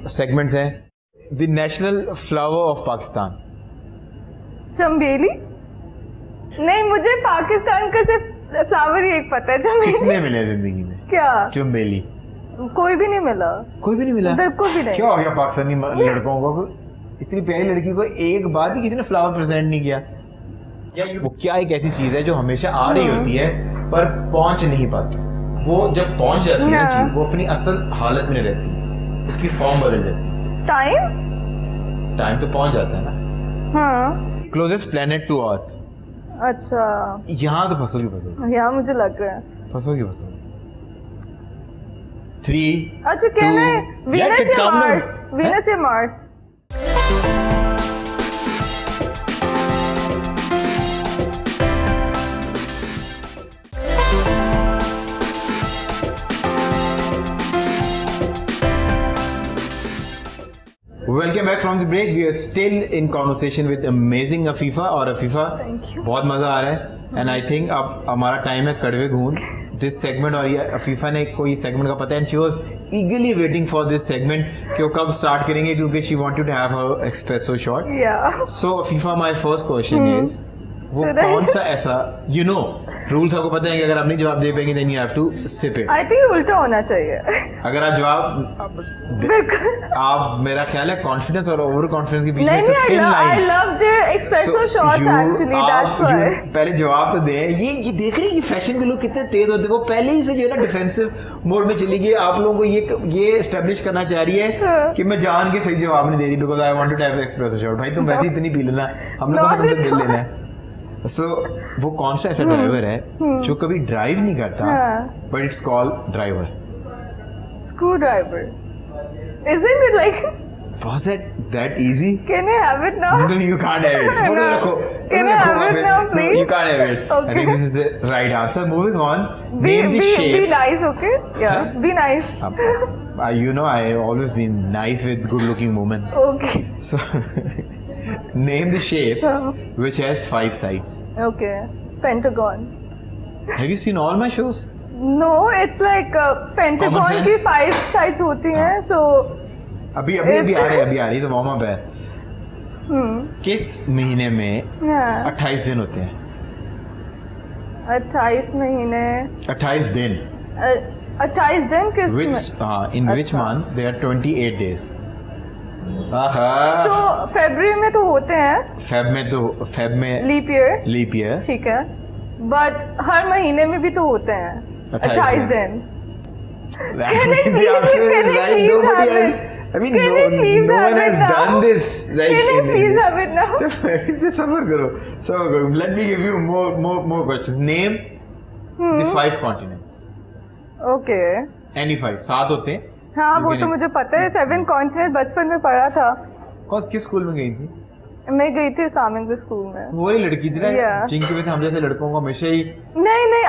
सेगमेंट्स हैं। The national flower of Pakistan. चंबेली? नहीं, मुझे पाकिस्तान का सिर्फ फ्लावर ही एक पता है, चंबेली। कितने मिले जिंदगी में क्या? चंबेली? कोई भी नहीं मिला। कोई भी नहीं मिला? बिल्कुल भी नहीं। क्या हो गया पाकिस्तानी लड़कों को? इतनी प्यारी लड़की को एक बार भी किसी ने फ्लावर प्रेजेंट नहीं किया? वो क्या एक ऐसी चीज है जो हमेशा आ रही होती है पर पहुंच नहीं पाती। वो जब पहुंच जाती है ना चीज, वो अपनी असल हालत में नहीं रहती, उसकी फॉर्म बदल जाती है। टाइम तो पहुंच जाता है ना। हाँ। Closest planet to earth. अच्छा, यहाँ तो फंसोगी। यहाँ मुझे लग रहा है फंसोगी। 3 अच्छा, कहना है वीनस या मार्स? वीनस या Mars? Welcome back from the break. We are still in conversation with amazing Afifa और Afifa। Thank you. बहुत मजा आ रहा है and I think अब हमारा टाइम है कड़वे घून दिस सेगमेंट। और ये अफीफा ने कोई सेगमेंट का पता है and she was eagerly waiting for this segment कि वो कब स्टार्ट करेंगे क्योंकि she wanted to have her espresso shot। Yeah. So Afifa, my first question is वो Should I कौन सा just- ऐसा रूल्स आपको पता है कि अगर आप नहीं जवाब दे पाएंगे then you have to sip it। I think उल्टा होना चाहिए। अगर आप जवाब बिल्कुल। आप मेरा ख्याल है कॉन्फिडेंस और ओवर कॉन्फिडेंस के बीच में नहीं, thin I line। love their espresso So, shots you- actually. That's आप- why. you पहले जवाब तो दें। ये देख रहे हैं ये फैशन के लोग कितने तेज होते हैं। वो पहले ही से जो है ना डिफेंसिव मोड में चली गई। आप लोगों को ये एस्टेब्लिश करना चाह रही है कि मैं जान के सही जवाब नहीं दे रही because I want to have espresso shot. भाई तुम वैसे इतनी पी लेना, हम लोग को तुमसे बिल लेना है। सो वो कौन सा ऐसा ड्राइवर है जो कभी ड्राइव नहीं करता but it's called driver? Screwdriver. Isn't it like? Was it that easy? Can I have it now? No, you can't have it. No. रखो। Can I have it now, No, please? you can't have it. I Okay. think this is the right answer. Moving on. Be Name the shape. be nice, okay? Yeah. Huh? Be nice. You know, I always been nice with good-looking women. Okay. So, name the shape which has 5 sides. Okay. Pentagon. Have you seen all my shows? No, it's like Pentagon Common sense? की 5 sides होती हैं, so अभी आ रही तो warm up है। किस महीने में yeah. 28 दिन होते हैं? 28 महीने 28 दिन। 28 दिन किस में? In which month there are 28 days? आहा। So February में तो होते हैं, फेब में लीप ईयर। Leap year. ठीक है। बट हर महीने में भी तो होते हैं 28 दिन. I mean, no one has done this. Like, Can I please have it now? सबर करो. Let me give you more questions. Name the 5 continents. Okay. Any 5. 7 होते हैं. हाँ वो तो मुझे पता है. 7 कॉन्टिनेंट बचपन में पढ़ा था. किस स्कूल में गई थी? मैं गई थी इस्लामिक स्कूल में. वो वाली लड़की थी ना जिनकी वजह से हम जैसे लड़कों को हमेशा ही. नहीं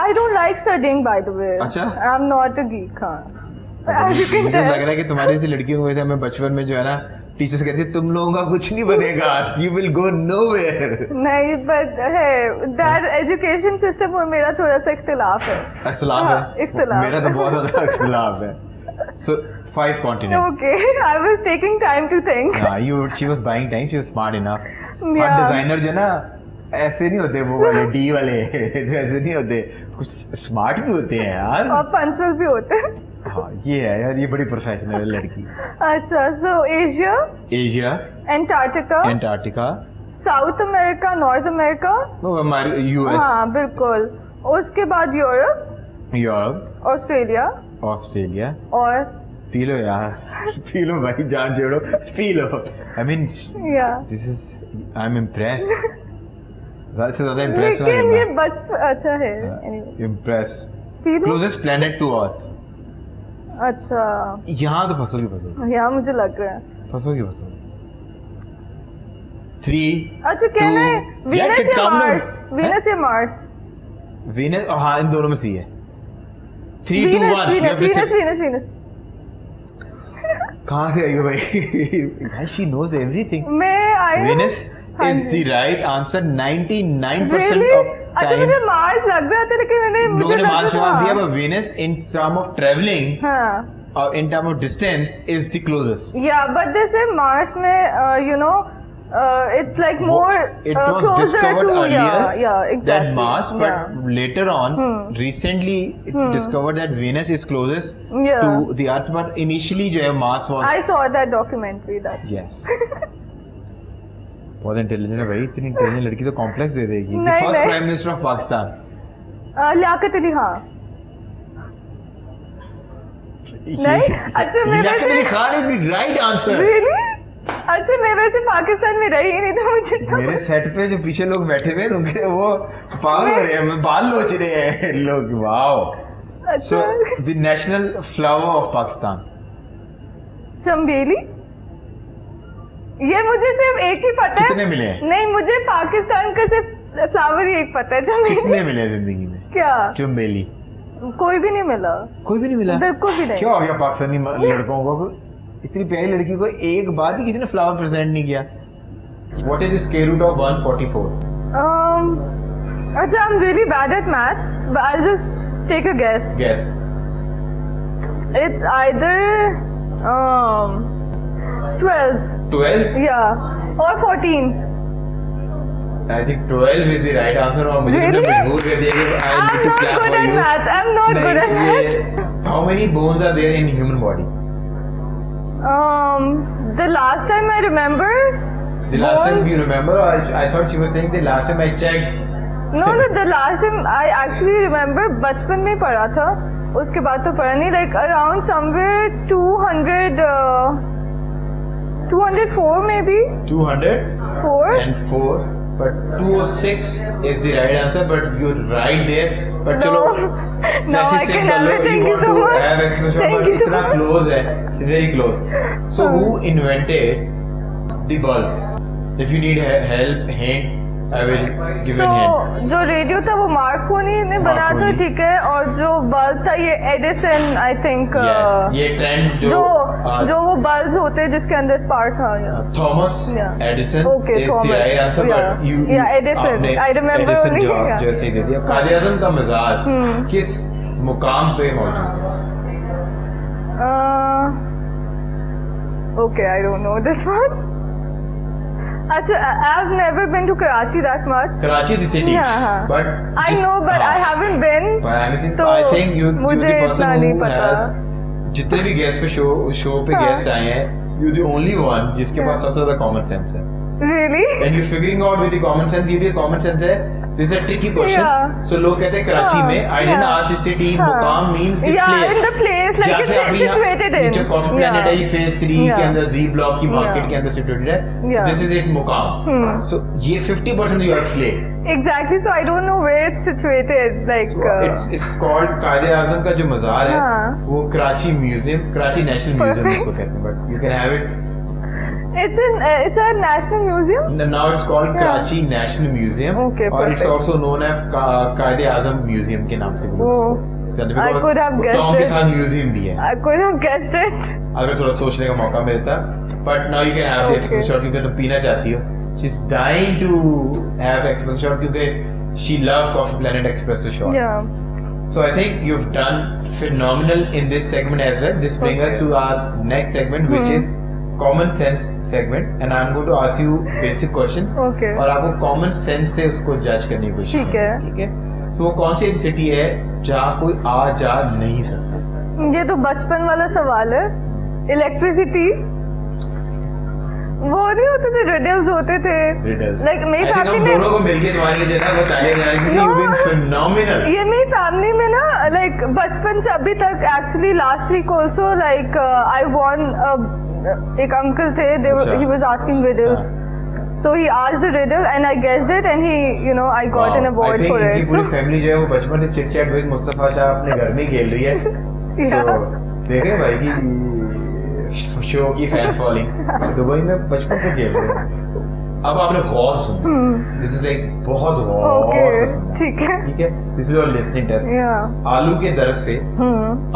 I don't like studying by the way. अच्छा. I'm not a geek. हाँ. As you can मुझे tell. लग रहा है कि तुम्हारी ऐसी लड़कियों की वजह से हमें बचपन में जो है ना टीचर्स कहती है तुम लोगों का कुछ नहीं बनेगा. You will go nowhere. नहीं but है that education system और मेरा थोड़ा सा इख्तिलाफ है. इख्तिलाफ है. इख्तिलाफ. मेरा तो बहुत ज्यादा इख्तिलाफ है. So 5 continents. Okay, I was taking time to think. Yeah, she was buying time. She was smart enough. Yeah. और डिजाइनर जो ना ऐसे नहीं होते वो वाले डी वाले ऐसे नहीं होते. कुछ स्मार्ट भी होते हैं यार. और पंचुअल भी होते हैं. हाँ ये है यार. ये बड़ी प्रोफेशनल है लड़की. अच्छा so Asia Antarctica south America north America. वो हमारी यूएस. हाँ बिल्कुल. उसके बाद यूरोप ऑस्ट्रेलिया और पी लो यार. पी लो भाई जान छोड़ो. P low. I mean this is I'm impressed. से ज्यादा इम्प्रेस लेकिन ये बचपन अच्छा है. Impress. Closest planet to earth. अच्छा यहाँ तो फंसोगी. यहाँ मुझे लग रहा है फंसोगी. 3. अच्छा कहना है वीनस या मार्स. वीनस. हाँ इन दोनों में सही है. 3 वीनस. कहाँ से आई हो भाई? She knows everything. Venus is the right answer 99% of time. अच्छा मुझे मार्स लग रहा था लेकिन मुझे मार्स जवाब दिया. but Venus in term of traveling or in term of distance is the closest. Yeah, but they say Mars में you know it's like more it was closer discovered to earlier exactly that Mars, but later on recently it discovered that Venus is closest to the Earth, but initially जो है Mars was. I saw that documentary. That's yes. बहुत intelligent है भाई. इतनी intelligent लड़की तो complex दे देगी. The first Prime Minister of Pakistan. Liaquat Ali Khan. नहीं अच्छा Liaquat Ali Khan is the right answer. Really? अच्छा मैं वैसे पाकिस्तान में रही नहीं तो मुझे तो मेरे सेट पे जो पीछे लोग बैठे हुए उनके वो पागल हो रहे हैं. बाल नोच रहे हैं लोग. Wow. So the national flower of Pakistan. चंबेली. ये मुझे सिर्फ एक ही पता है. कितने मिले हैं? नहीं मुझे पाकिस्तान का सिर्फ फ्लावर ही एक पता है. चंबेली. कितने मिले जिंदगी में? क्या चंबेली? कोई भी नहीं मिला. कोई भी नहीं मिला. बिल्कुल भी नहीं. क्यों हो गया पाकिस्तानी लड़कों को? इतनी प्यारी लड़की को एक बार भी किसी ने फ्लावर प्रेजेंट नहीं किया. What is the square root of 144? अच्छा I'm really bad at maths, but I'll just take a guess. Guess. It's either 12. 12? Yeah. Or 14. I think 12 is the right answer. और मुझे तुमने मजबूर कर दिया कि I need to clap for you. I'm not good at maths. How many bones are there in human body? The last time I remember. The last time you remember? I thought she was saying the last time I checked. No, the last time I actually remember बचपन में पढ़ा था. उसके बाद तो पढ़ा नहीं. Like around somewhere 204 maybe. 204 and 4. But 206 is the right answer. But you're right there. But चलो no, I can never. Thank you so much. have explanation, but इतना close है. It's very close. So who invented the bulb? If you need help, hint, I will give you a hint. जो radio था वो Markovnikov ने बनाया था. ठीक है. और जो बल्ब था ये एडिसन आई थिंक. ये ट्रेंड जो वो बल्ब होते हैं जिसके अंदर स्पार्क था. Thomas Edison. Okay, is the right answer, but you Edison. I remember only. जैसे ही दे दिया. कादिर आज़म का मज़ार किस मुकाम पे मौजूद है? Okay, I don't know this one. अच्छा, I've never been to Karachi that much. Karachi is the city, but I know, but I haven't been. But I think you the person who has जितने भी guest पे show पे guest आए हैं, you the only one जिसके पास सबसे ज़्यादा common sense है. Really? and you're figuring out with the common sense. ये भी common sense है. This is a tricky question. Yeah. So लोग कहते हैं कराची में I didn't ask this city. मुकाम means this Yeah, place. in the place, like जहाँ it's से अभी यहाँ- situated in. ये जो Coffee Planet है ये phase 3 के Yeah. अंदर Z block की market Yeah. के अंदर situated है. Yeah. This is it मुकाम. So ये 50% you have claim. Exactly. So I don't know where it's situated. Like. It's called कायदे आज़म का जो मज़ार है हाँ. वो Karachi museum Karachi national museum Perfect. इसको कहते हैं but you can have it. It's a national museum. Now it's called Yeah. Karachi National Museum. Okay, और it's perfect. also known as Qaid Azam Museum के नाम से भी लोग Oh. इसको कहते हैं I because could have guessed कुत्ताओं के it. साथ म्यूजियम भी है I could have guessed it. अगर थोड़ा सोचने का मौका मिलता but now you can have the Okay. espresso shot क्योंकि तुम पीना चाहती हो. She's dying to have espresso shot क्योंकि she loves Coffee Planet espresso shot. Yeah. So I think you've done phenomenal in this segment as well. This brings us to our next segment, which is common sense segment, and I'm going to ask you basic questions. Okay. और आपको common sense से उसको judge करने की कोशिश ठीक है. ठीक है. So वो कौन सी ऐसी सिटी है जहाँ कोई आ जा नहीं सकता? ये तो बचपन वाला सवाल है. Electricity. वो नहीं होते थे riddles होते थे. Riddles. Like मेरी I think फैमिली हम में. दोनों को मिलके तुम्हारे लिए देना वो तालियां बजाने क्योंकि No. you've been phenomenal. ये मेरी फैमिली में ना like बचपन से अभी तक actually last week also like I won एक अंकल थे अच्छा. he was asking riddles. So he asked a riddle and I guessed it and he I got an award I think for इनकी it. पूरी So, family जो है वो बचपन से chit chat with Mustafa Shah अपने घर में खेल रही है. So देखें भाई की शो की फैन फॉलोइंग दुबई में बचपन से खेल रहे हैं. अब आपने गौर सुना. दिस इज लाइक बहुत गौर Okay, से सुना. ठीक है. ठीक है. This is your listening test. yeah. आलू के दरख्त से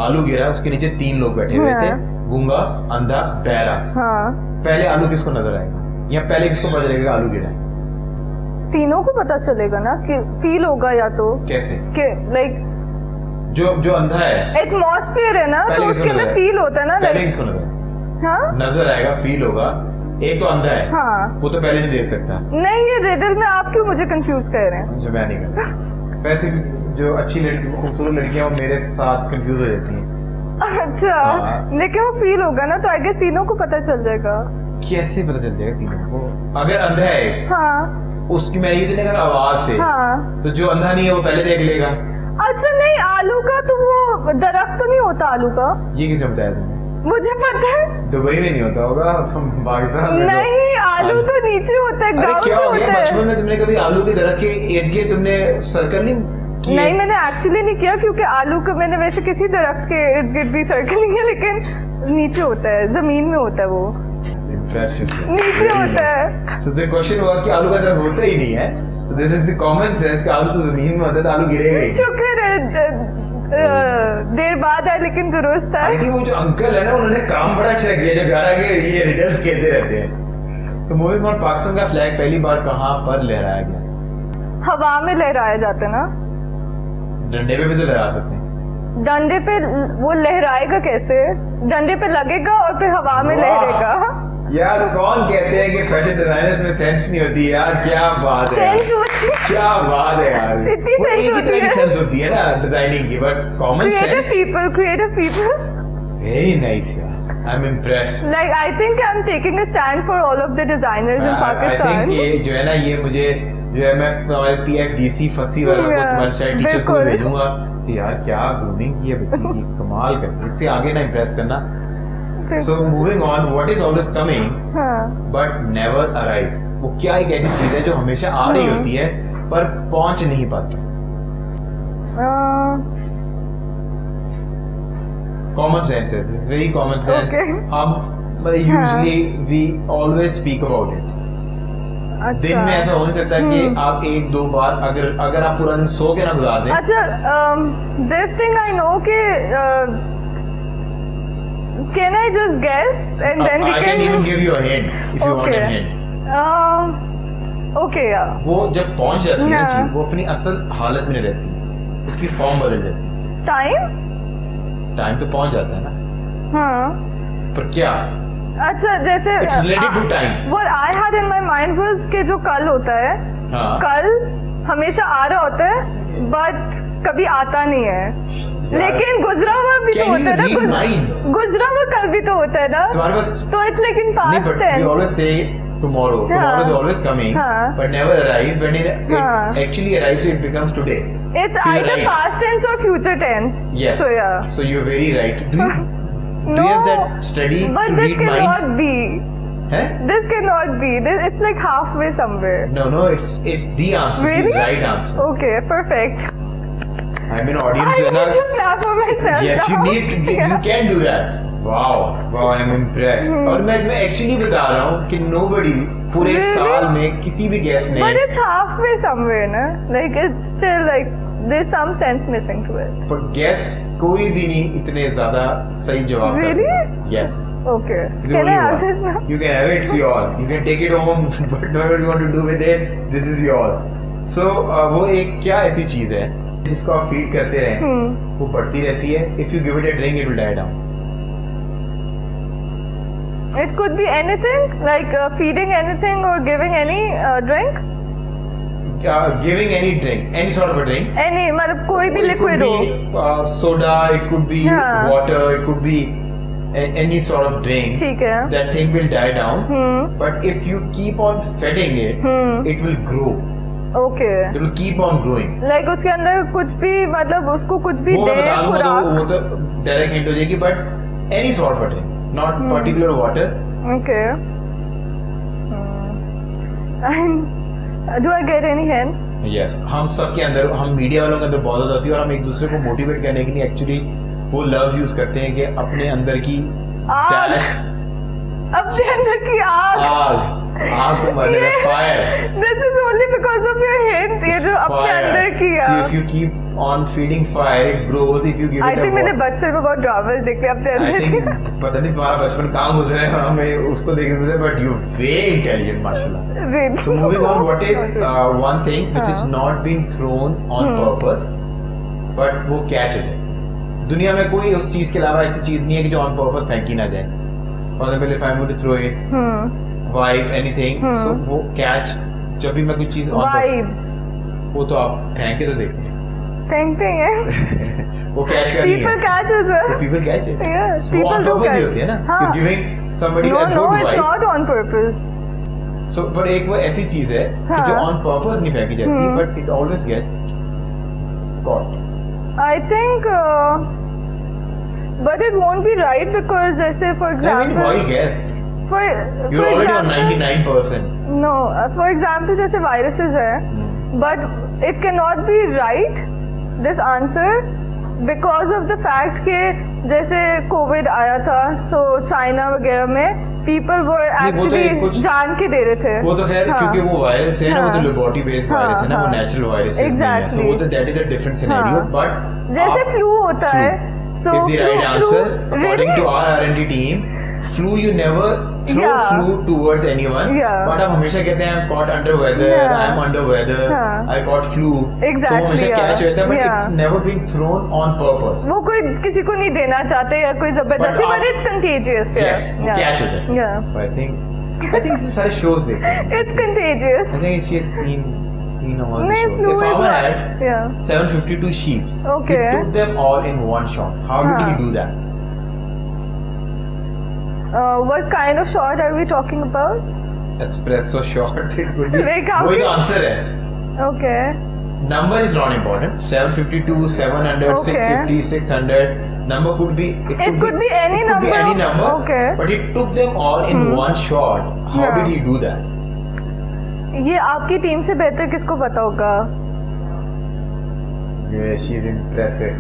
आलू गिरा उसके नीचे 3 लोग बैठे हुए थे. हाँ. गूंगा अंधा बहरा. हाँ. पहले आलू किसको नजर आएगा या पहले किसको पता चलेगा आलू गिरा है? तीनों को पता चलेगा ना कि फील होगा या तो कैसे? कि लाइक जो अंधा है एटमॉस्फेयर है ना पहले तो किसको उसके नजर अंदर आएगा? फील होता है ना पहले लाइक. किसको नजर आएगा? हाँ. नजर आएगा फील होगा. एक तो अंधा है हाँ. वो तो पहले नहीं देख सकता. नहीं ये रिडल में आप क्यों मुझे कंफ्यूज कर रहे हैं? जो मैं नहीं करता. वैसे भी जो अच्छी लड़की खूबसूरत लड़कियां वो मेरे साथ कंफ्यूज हो जाती हैं. अच्छा हाँ. लेकिन वो फील होगा ना तो आई गेस तीनों को पता चल जाएगा. कैसे पता चल जाएगा तीनों को? अगर अंधा है हाँ. उसकी मैं ये तो नहीं कहता आवाज से. हाँ. तो जो अंधा नहीं है वो पहले देख लेगा. अच्छा नहीं आलू का तो वो दरख्त तो नहीं होता आलू का. ये किसने बताया तुम्हें? मुझे पता है. दुबई में नहीं होता होगा पाकिस्तान में. नहीं आलू तो नीचे होता है अरे ग्राउंड क्या में हो गया होता बचपन है. में तुमने कभी आलू के दरख्त के इर्द गिर्द तुमने सर्कल नहीं किए? नहीं मैंने एक्चुअली नहीं किया क्योंकि आलू का मैंने वैसे किसी दरख्त के इर्द गिर्द भी सर्कल नहीं किया लेकिन नीचे होता है जमीन में होता है वो. Impressive. नीचे होता है. So the question was कि आलू का दरख्त होता ही नहीं है. So this is the common sense कि आलू तो जमीन में होता है तो आलू गिरेगा ही. शुक्र है देर बाद है लेकिन दुरुस्त है. लेकिन वो जो अंकल है ना उन्होंने काम बड़ा अच्छा किया जो घर आके ये रिडल्स खेलते रहते हैं. तो मूविंग ऑन, पाकिस्तान का फ्लैग पहली बार कहाँ पर लहराया गया? हवा में लहराया जाता है ना. डंडे पे भी तो लहरा सकते हैं. डंडे पे वो लहराएगा कैसे? डंडे पे लगेगा और फिर हवा में वाह। लहरेगा. यार कौन कहते हैं कि फैशन डिजाइनर्स में सेंस नहीं होती यार. क्या बात है. सेंस होती है. क्या बात है यार. इतनी वो sense एक ही होती तरह की है. सेंस होती है ना डिजाइनिंग की but common sense. Creative people. Very nice यार. I am impressed. Like I think I'm taking a stand for all of the designers in I Pakistan. Think ये जो है ना ये मुझे जो है मैं हमारे PFDC फसी वाला को Yeah, तुम्हारे शायद टीचर्स को बिल्कुल. भेजूंगा कि यार क्या ग्रूमिंग की है बच्ची की. कमाल करती है. इससे आगे ना इम्प्रेस करना. So moving on, what is always coming हाँ. But never arrives. वो क्या एक ऐसी चीज है जो हमेशा आ रही होती है पर पहुंच नहीं पाती? कॉमन सेंस है. It's very common sense. Okay. हम मतलब usually we always speak about it. दिन में ऐसा हो नहीं सकता कि आप 1-2 बार अगर आप पूरा दिन सो के ना गुजार दें. अच्छा this thing I know कि can I just guess and then we I can can even give you a hint if you want a hint. Okay yeah. वो जब पहुंच जाती है ना हाँ. चीज वो अपनी असल हालत में नहीं रहती. उसकी फॉर्म बदल जाती है. Time? टाइम तो पहुंच जाता है ना हाँ. पर क्या? अच्छा जैसे It's related to time. What I had in my mind was कि जो कल होता है हाँ. कल हमेशा आ रहा होता है बट कभी आता नहीं है. लेकिन गुजरा हुआ भी तो Can होता है you read ना. minds? गुजरा हुआ कल भी तो होता है ना. तुम्हारे पास तो इट्स लाइक इन नहीं past but we tense. always say tomorrow. Tomorrow is always coming, but never arrive. When it actually arrives, it becomes today. It's So you're either right. past tense or future tense. Yes. So yeah. So you're very right. Do you have that study but to this read cannot minds? be. Huh? This cannot be. It's like halfway somewhere. No, it's the answer, Really? the right answer. Okay, perfect. I'm an audience. I when need to clap for myself. Yes, you now. need to, you can do that. Wow, I'm impressed. और मैं actually बता रहा हूँ कि nobody पूरे एक Really? साल में किसी भी guest ने But it's halfway somewhere, na? Like it's still like there's some sense missing to it. पर guest कोई भी नहीं इतने ज़्यादा सही जवाब कर Really? सकता। Yes. Okay. The Can I only one. answer it now? You can have it, it's yours. You can take it home, whatever you want to do with it, this is yours. So वो एक क्या ऐसी चीज है जिसको आप feed करते रहें, वो बढ़ती रहती है. If you give it a drink, it will die down. It could be anything, like feeding anything or giving any drink. Giving any drink, any sort of a drink. Any, मतलब कोई भी It liquid could हो. be soda, it could be हाँ. water, it could be any sort of drink. ठीक है. That thing will die down. But if you keep on feeding it, it will grow. Okay. It will keep on growing. Like उसके अंदर कुछ भी मतलब उसको कुछ भी वो मैं दे बता दूंगा तो खुराक. वो तो डायरेक्ट हिंट हो जाएगी, but any sort of drink, not particular water. Okay. Do I get any hints? Yes, हम सब के अंदर, हम मीडिया वालों के अंदर बहुत ज्यादा होती है, और हम एक दूसरे को मोटिवेट करने के लिए एक्चुअली वो लव्स यूज करते हैं कि अपने अंदर की आग. dash- अपने अंदर की आग. आग को मारने का fire. This is only because of your hint. ये जो अपने अंदर की So आग. if you keep on feeding fire, it grows. If you give I it a think मैंने water, बचपन में बहुत ड्रामास देखे अपने I अंदर think की. पता नहीं तुम्हारा बचपन कहाँ गुजरा है, हमें उसको देखने से, but you're very intelligent, माशाल्लाह. Really? So moving on, what is one thing which is not been thrown on purpose, but वो catch हो जाए. दुनिया में कोई उस चीज के अलावा ऐसी चीज नहीं है कि जो on purpose फेंकी ना जाए. For example, if I'm going to throw it, vibe, anything, so वो catch, जब भी मैं कुछ चीज on purpose, Vibes. वो तो आप फेंक के तो देखते हैं. फेंकते हैं. वो catch कर नहीं People है. catch as well. People catch it. Yeah, So वो people on do purpose he catch. होती है ना. हाँ. You're giving somebody No, a good no, it's vibe. not on purpose. So, पर एक वो ऐसी चीज है कि जो हाँ. on purpose नहीं फेंकी जाती, but it always get caught. I think, but it won't be right because जैसे for I mean, example, wild guess. for You're already on example, 99%. no, for example जैसे viruses है, but it cannot be right this answer because of the fact कि जैसे Covid आया था, so China वगैरह में people were वो तो actually एक कुछ- जान के दे रहे थे. वो तो खैर हाँ. क्योंकि वो वायरस है ना, वो तो हाँ. लेबोरेटरी बेस्ड हाँ, वायरस है ना, वो हाँ. नेचुरल वायरस नहीं है. Exactly. So वो तो that is a different scenario, हाँ. बट जैसे फ्लू होता है, so is the right flu- answer according really? to our R&D team. Flu you never throw Yeah. flu towards anyone, Yeah. but आप हमेशा कहते हैं I'm caught under weather, Yeah. I'm under weather, हाँ. I caught flu. Exactly, So वो हमेशा yeah. catch होता है, but Yeah. it's never been thrown on purpose. वो कोई किसी को नहीं देना चाहते या कोई जबरदस्ती, But but it's contagious. Yes, वो catch होता है. Yeah. So I think इससे सारे shows देखते हैं. It's contagious. I think she's seen all the नहीं, shows. flu A is farmer not- had Yeah. 752 sheeps. Okay. He took them all in one shot. How did he हाँ. do that? What kind of shot are we talking about? Espresso shot. It could be. Like how वही तो can- answer है. Okay. Number is not important. 752, 700, Okay. 650, 600. Number could be. It could be any it could be number. any number. Okay. But he took them all in one shot. How Yeah. did he do that? ये आपकी team से बेहतर किसको पता होगा? Yeah, she's impressive.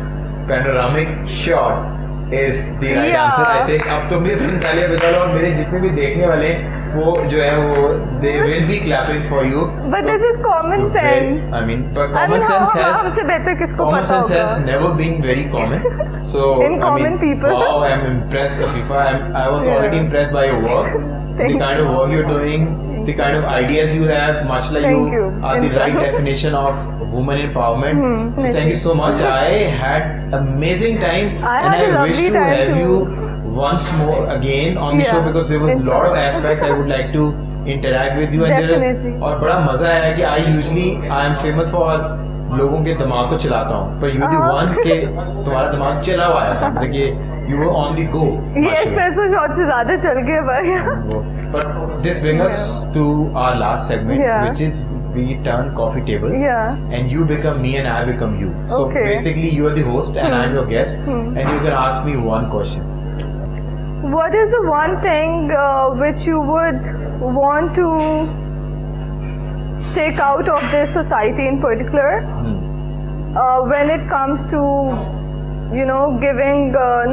Panoramic shot is the right Yeah. answer. I think अब तुम भी अपनी तालियां बजा लो, और मेरे जितने भी देखने वाले वो जो है वो they will be clapping for you. But this is common You're sense. I mean, but I common mean, sense has हमसे बेहतर किसको common पता sense has होगा? never been very common. So In I common mean, people. Wow, I'm impressed, Afifa. I was Yeah. already impressed by your work. The Thank kind of work you're doing, the kind of ideas you have. Mashallah, Thank you. are the right definition of woman empowerment. So thank you so much. I had amazing time, I and had a I wish lovely to time have too. you once more again on the Yeah. show because there was a lot of Inshallah. aspects I would like to interact with you. And Definitely. और बड़ा मजा आया कि I am famous for लोगों के दिमाग को चलाता हूँ, पर you the one के तुम्हारा दिमाग चला हुआ आया था, मतलब कि you were on the go. ये माशाल्लाह। espresso shot से ज्यादा चल गया भाई. वो But this brings us to our last segment, Yeah. which is we turn coffee tables, Yeah. and you become me and I become you. So Okay. basically, you are the host and I'm your guest, and you can ask me one question. What is the one thing which you would want to take out of this society in particular when it comes to, you know, giving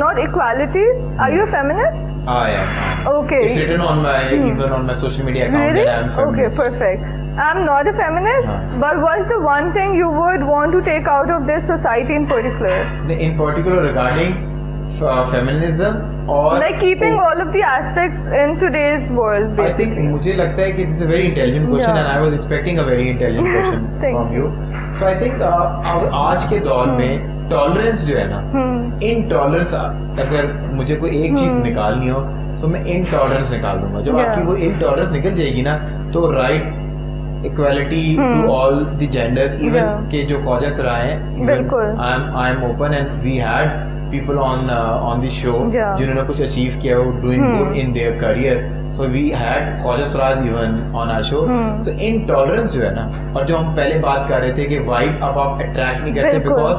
not equality? Are you a feminist? I am. Okay. It's written on my even on my social media account Really? that I'm feminist. Okay, perfect. I'm not a feminist, but what's the one thing you would want to take out of this society in particular? In particular, regarding feminism or Like keeping all of the aspects in today's world, I think basically. मुझे लगता है कि it's a very intelligent question Yeah. and I was expecting a very intelligent question Thank from you. So I think आज के दौर में tolerance जो है ना, इनटॉलरेंस अगर मुझे कोई एक चीज निकालनी हो तो मैं इनटॉलरेंस निकाल दूंगा. जब Yeah. आपकी वो इनटॉलरेंस निकल जाएगी ना तो right equality to all the genders even Yeah. के जो ख्वाजा सरा हैं बिल्कुल. I am open and we had people on the show Yeah. जिन्होंने कुछ अचीव किया वो doing good in their career. So we had Khwaja Seraj even on our show. So intolerance जो है ना, और जो हम पहले बात कर रहे थे कि vibe अब आप attract नहीं करते बिल्कुल. because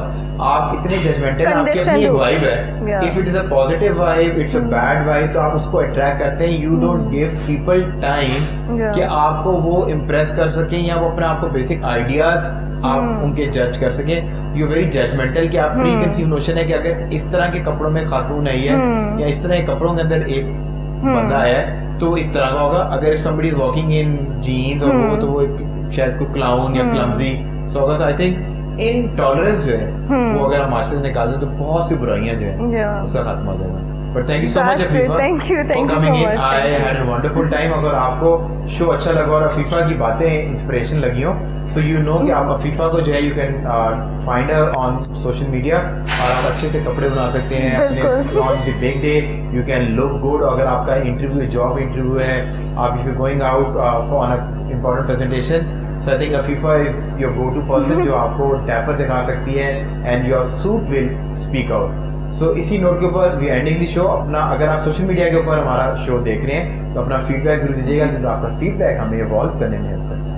आप इतने judgmental हैं, आपकी अपनी Conditioned एक हो. vibe है. Yeah. If it is a positive vibe, it's a bad vibe, तो आप उसको attract करते हैं. You don't give people time Yeah. कि आपको वो impress कर सकें या वो अपने आपको basic ideas आप उनके जज कर सकें. यू वेरी जजमेंटल कि आप प्री कंसीव नोशन है कि अगर इस तरह के कपड़ों में खातून आई है या इस तरह के कपड़ों के अंदर एक बंदा है तो वो इस तरह का होगा. अगर somebody is walking in jeans और वो तो वो शायद कोई क्लाउन या क्लमजी सो होगा. सो आई थिंक इनटॉलरेंस जो है वो अगर हम मास्टर से निकाल दें तो बहुत सी बुराइयां जो है Yeah. उसका खत्म हो जाएगा. But thank you so much That's great. Afifa Thank you for coming so in. much. I Thank you. had a wonderful time. अगर आपको शो अच्छा लगा और अफीफा की बातें इंस्पिरेशन लगी हो so you know कि आप अफीफा को जो है you can find her on social media और आप अच्छे से कपड़े बना सकते हैं अपने on the big day. You can look good. अगर आपका इंटरव्यू जॉब इंटरव्यू है आप if you're going out for on a important presentation. So I think Afifa is your go-to person जो आपको टैपर दिखा सकती है and your suit will speak out. सो इसी नोट के ऊपर वी एंडिंग द शो. अपना अगर आप सोशल मीडिया के ऊपर हमारा शो देख रहे हैं तो अपना फीडबैक जरूर दीजिएगा क्योंकि आपका फीडबैक हमें इवॉल्व करने में हेल्प करता है.